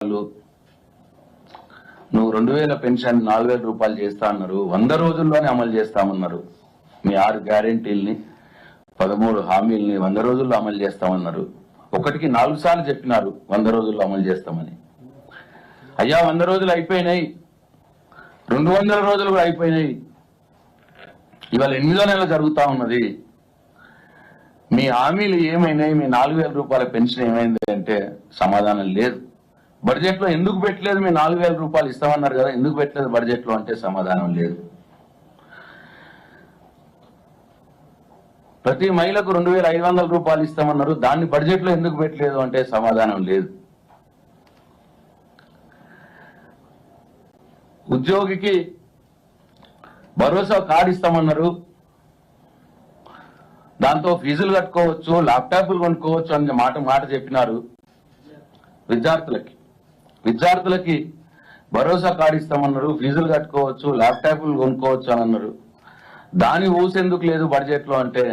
నువ్వు 2000 పెన్షన్ 4000 రూపాయలు చేస్తా అన్నారు. 100 రోజుల్లోనే అమలు చేస్తామన్నారు. మీ 6 గ్యారెంటీల్ని 13 హామీల్ని 100 రోజుల్లో అమలు చేస్తామన్నారు. ఒకటికి 4 సార్లు చెప్పినారు 100 రోజుల్లో అమలు చేస్తామని. అయ్యా 100 రోజులు అయిపోయినాయి, 200 రోజులు కూడా అయిపోయినాయి. ఇవాళ 8వ నెల జరుగుతా ఉన్నది. మీ హామీలు ఏమైనాయి? మీ 4000 రూపాయల పెన్షన్ ఏమైంది అంటే సమాధానం లేదు. బడ్జెట్ లో ఎందుకు పెట్టలేదు? మీ 4000 రూపాయలు ఇస్తామన్నారు కదా, ఎందుకు పెట్టలేదు బడ్జెట్ లో అంటే సమాధానం లేదు. ప్రతి మహిళకు 2500 రూపాయలు ఇస్తామన్నారు, దాన్ని బడ్జెట్ లో ఎందుకు పెట్టలేదు అంటే సమాధానం లేదు. ఉద్యోగికి భరోసా కార్డు ఇస్తామన్నారు, దాంతో ఫీజులు కట్టుకోవచ్చు, ల్యాప్టాప్లు కొనుక్కోవచ్చు అని మాట చెప్పినారు. విద్యార్థులకి భరోసా కార్డు ఇస్తామన్నారు, ఫీజులు కట్టుకోవచ్చు, ల్యాప్టాప్లు కొనుక్కోవచ్చు అని అన్నారు. దాని ఊసెందుకు లేదు బడ్జెట్ లో అంటే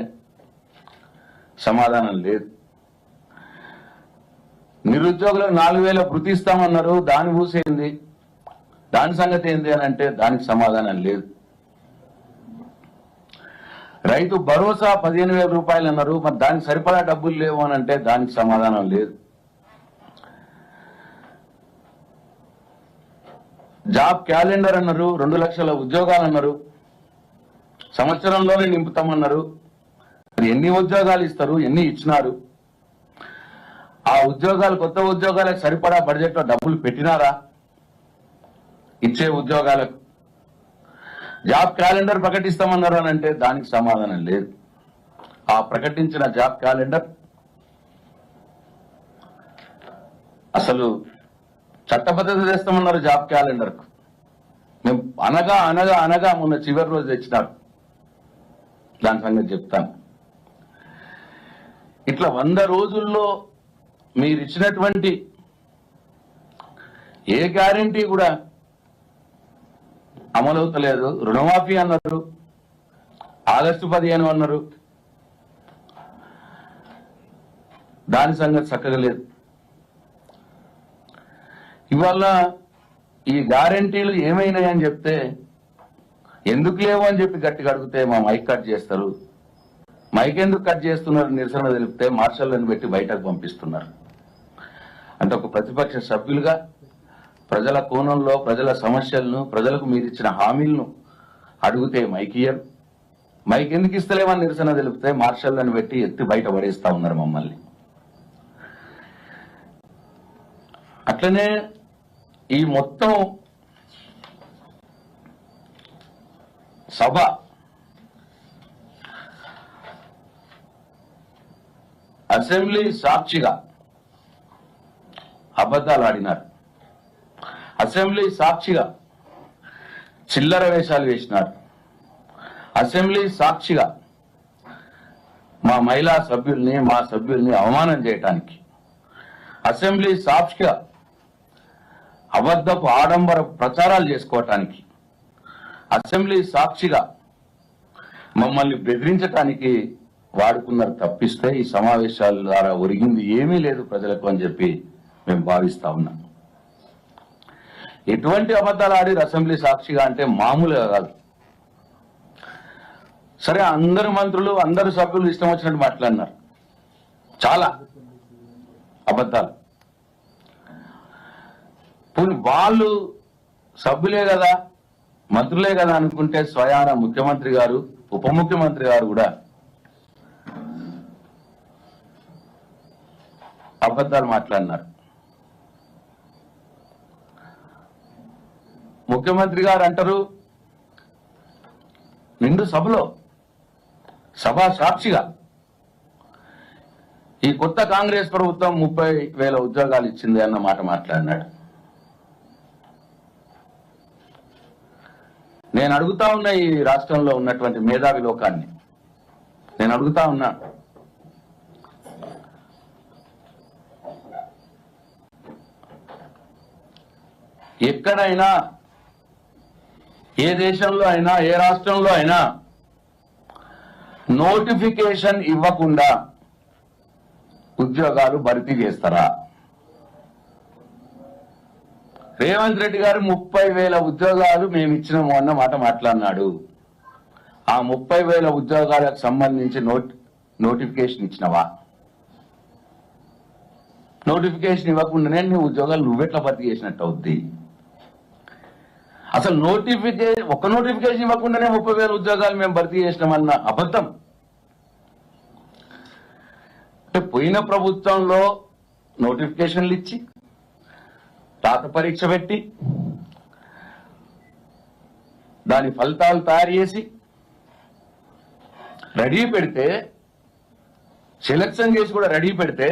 సమాధానం లేదు. నిరుద్యోగులకు 4000 వృత్తి ఇస్తామన్నారు, దాని ఊసేంది, దాని సంగతి ఏంది అని అంటే దానికి సమాధానం లేదు. రైతు భరోసా 15000 రూపాయలు అన్నారు, మరి దానికి సరిపడా డబ్బులు లేవు అని అంటే దానికి సమాధానం లేదు. జాబ్ క్యాలెండర్ అన్నారు, 2 లక్షల ఉద్యోగాలు అన్నారు, సంవత్సరంలోనే నింపుతామన్నారు. ఎన్ని ఉద్యోగాలు ఇస్తారు? ఎన్ని ఇచ్చినారు? ఆ ఉద్యోగాలు, కొత్త ఉద్యోగాలకు సరిపడా బడ్జెట్ లో డబ్బులు పెట్టినారా? ఇచ్చే ఉద్యోగాలకు జాబ్ క్యాలెండర్ ప్రకటిస్తామన్నారు అని అంటే దానికి సమాధానం లేదు. ఆ ప్రకటించిన జాబ్ క్యాలెండర్ అసలు చట్టబద్ధత చేస్తామన్నారు. జాబ్ క్యాలెండర్ కు మేము అనగా మొన్న చివరి రోజు తెచ్చినారు, దాని సంగతి చెప్తాను. ఇట్లా 100 రోజుల్లో మీరు ఇచ్చినటువంటి ఏ గ్యారెంటీ కూడా అమలవుతలేదు. రుణమాఫీ అన్నారు, ఆగస్టు 15 అన్నారు, దాని సంగతి చక్కగా లేదు. ఇవాళ ఈ గ్యారెంటీలు ఏమైనాయని చెప్తే ఎందుకు లేవు అని చెప్పి గట్టిగా అడిగితే మా మైక్ కట్ చేస్తారు. మైక్ ఎందుకు కట్ చేస్తున్నారు? నిరసన తెలిపితే మార్షల్లను పెట్టి బయటకు పంపిస్తున్నారు. అంటే ఒక ప్రతిపక్ష సభ్యులుగా ప్రజల కోణంలో ప్రజల సమస్యలను, ప్రజలకు మీరు ఇచ్చిన హామీలను అడిగితే మైక్ ఇయ్యరు. మైక్ ఎందుకు ఇస్తలేమని నిరసన తెలిపితే మార్షల్లను పెట్టి ఎత్తి బయట పడేస్తా ఉన్నారు మమ్మల్ని. అట్లనే ఈ మొత్తం సభ అసెంబ్లీ సాక్షిగా అబద్ధాలు ఆడినారు. అసెంబ్లీ సాక్షిగా చిల్లర వేషాలు వేసినారు. అసెంబ్లీ సాక్షిగా మా మహిళా సభ్యుల్ని, మా సభ్యుల్ని అవమానం చేయటానికి, అసెంబ్లీ సాక్షిగా అబద్ధపు ఆడంబర ప్రచారాలు చేసుకోవటానికి, అసెంబ్లీ సాక్షిగా మమ్మల్ని బెదిరించటానికి వాడుకున్నారు తప్పిస్తే ఈ సమావేశాల ద్వారా ఒరిగింది ఏమీ లేదు ప్రజలకు అని చెప్పి మేము భావిస్తా ఉన్నాం. ఎటువంటి అబద్ధాలు ఆడి అసెంబ్లీ సాక్షిగా అంటే మామూలుగా కాదు. సరే, అందరు మంత్రులు, అందరు సభ్యులు ఇష్టం వచ్చినట్టు మాట్లాడినారు, చాలా అబద్ధాలు. వాళ్ళు సభ్యులే కదా, మంత్రులే కదా అనుకుంటే స్వయాన ముఖ్యమంత్రి గారు, ఉప ముఖ్యమంత్రి గారు కూడా అబద్ధాలు మాట్లాడినారు. ముఖ్యమంత్రి గారు అంటారు నిండు సభలో, సభా సాక్షిగా ఈ కొత్త కాంగ్రెస్ ప్రభుత్వం 30,000 ఉద్యోగాలు ఇచ్చింది అన్న మాట మాట్లాడినాడు. నేను అడుగుతా ఉన్నా, ఈ రాష్ట్రంలో ఉన్నటువంటి మేధావి లోకాన్ని నేను అడుగుతా ఉన్నా, ఎక్కడైనా, ఏ దేశంలో అయినా, ఏ రాష్ట్రంలో అయినా నోటిఫికేషన్ ఇవ్వకుండా ఉద్యోగాలు భర్తీ చేస్తారా? రేవంత్ రెడ్డి గారు 30,000 ఉద్యోగాలు మేము ఇచ్చినాము అన్న మాట మాట్లాడినాడు. ఆ 30,000 ఉద్యోగాలకు సంబంధించి నోటిఫికేషన్ ఇచ్చినవా? నోటిఫికేషన్ ఇవ్వకుండానే నీ ఉద్యోగాలు నువ్వెట్లా భర్తీ చేసినట్టు అవుద్ది? అసలు ఒక్క నోటిఫికేషన్ ఇవ్వకుండానే 30,000 ఉద్యోగాలు మేము భర్తీ చేసినామన్న అబద్ధం. అంటే పోయిన ప్రభుత్వంలో నోటిఫికేషన్లు ఇచ్చి రాత పరీక్ష పెట్టి దాని ఫలితాలు తయారు చేసి రెడీ పెడితే, సెలక్షన్ చేసి కూడా రెడీ పెడితే,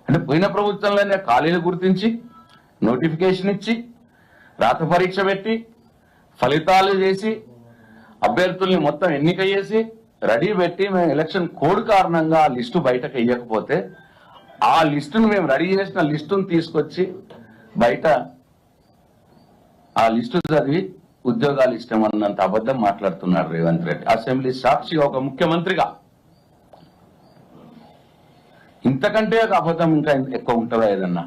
అంటే పోయిన ప్రభుత్వంలోనే ఖాళీలు గుర్తించి నోటిఫికేషన్ ఇచ్చి రాత పరీక్ష పెట్టి ఫలితాలు చేసి అభ్యర్థుల్ని మొత్తం ఎన్నిక చేసి రెడీ పెట్టి మేము ఎలక్షన్ కోడ్ కారణంగా ఆ లిస్టు బయటకు వెయ్యకపోతే ఆ లిస్టును మేము రెడీ చేసిన లిస్టును తీసుకొచ్చి బయట ఆ లిస్టు చదివి ఉద్యోగాలు ఇష్టమన్నంత అబద్ధం మాట్లాడుతున్నారు రేవంత్ రెడ్డి. అసెంబ్లీ సాక్షిగా ఒక ముఖ్యమంత్రిగా ఇంతకంటే ఒక అబద్ధం ఇంకా ఎక్కువ ఉంటుందా ఏదన్నా?